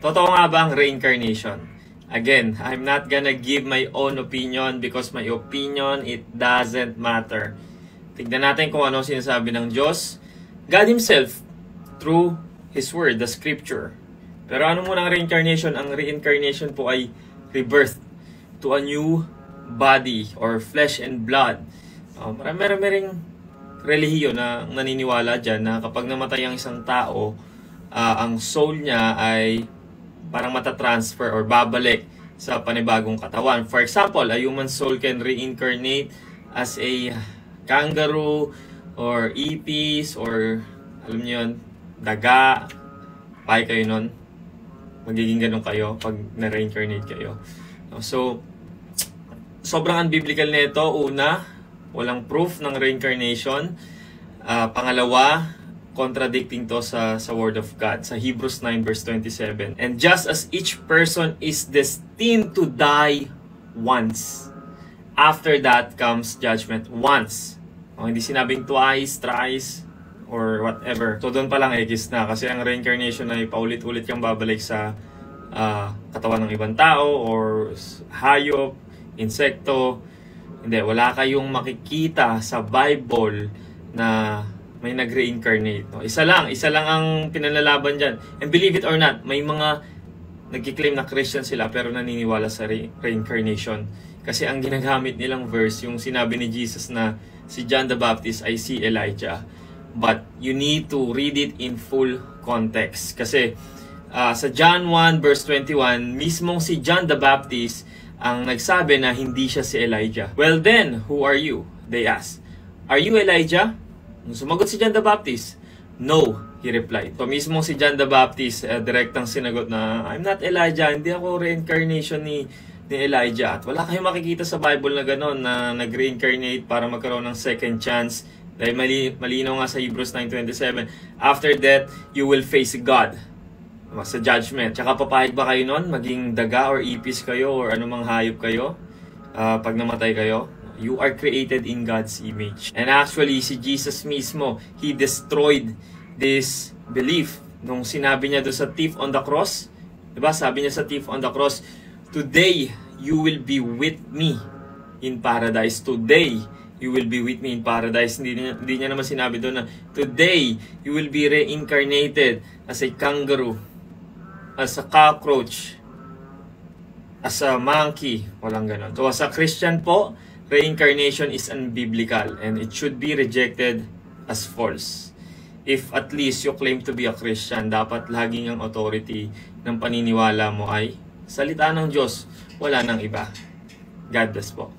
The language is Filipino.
Totoo nga ba ang reincarnation? Again, I'm not gonna give my own opinion because my opinion, it doesn't matter. Tignan natin kung ano sinasabi ng Diyos, God Himself, through His Word, the Scripture. Pero ano muna ang reincarnation? Ang reincarnation po ay rebirth to a new body or flesh and blood. Marami ring relihiyon na naniniwala dyan na kapag namatay ang isang tao, ang soul niya ay parang matatransfer or babalik sa panibagong katawan. For example, a human soul can reincarnate as a kangaroo or ipis or alam niyo yun, daga. Pay kayo nun. Magiging ganun kayo pag na-reincarnate kayo. So, sobrang unbiblical nito. Una, walang proof ng reincarnation. Pangalawa, contradicting to sa Word of God, sa Hebrews 9 verse 27. And just as each person is destined to die once, after that comes judgment. Once. Hindi sinabing twice, thrice, or whatever. So doon pa lang egis na, kasi ang reincarnation ay paulit-ulit kang babalik sa katawan ng ibang tao or hayop, insekto. Hindi, wala kayong makikita sa Bible na may nag-reincarnate. No? Isa lang ang pinanlalaban dyan. And believe it or not, may mga nagkiklaim na Christian sila pero naniniwala sa reincarnation. Kasi ang ginagamit nilang verse, yung sinabi ni Jesus na si John the Baptist ay si Elijah. But you need to read it in full context. Kasi sa John 1 verse 21, mismong si John the Baptist ang nagsabi na hindi siya si Elijah. Well then, who are you? They asked. Are you Elijah? Sumagot si John the Baptist. No, he replied. So mismo si John the Baptist direktang sinagot na I'm not Elijah, hindi ako reincarnation ni Elijah. At wala kayong makikita sa Bible na gano'n na nag-reincarnate para magkaroon ng second chance. Dahil malinaw nga sa Hebrews 9:27, after that, you will face God sa judgment. Tsaka papayag ba kayo nun? Maging daga or ipis kayo or anumang hayop kayo pag namatay kayo? You are created in God's image. And actually, si Jesus mismo, He destroyed this belief. Nung sinabi niya doon sa thief on the cross, diba? Sabi niya sa thief on the cross, today, you will be with me in paradise. Today, you will be with me in paradise. Hindi niya naman sinabi doon na, today, you will be reincarnated as a kangaroo, as a cockroach, as a monkey. Walang ganon. So, as a Christian po, reincarnation is unbiblical and it should be rejected as false. If at least you claim to be a Christian, dapat laging ang authority ng paniniwala mo ay salita ng Diyos, wala nang iba. God bless po.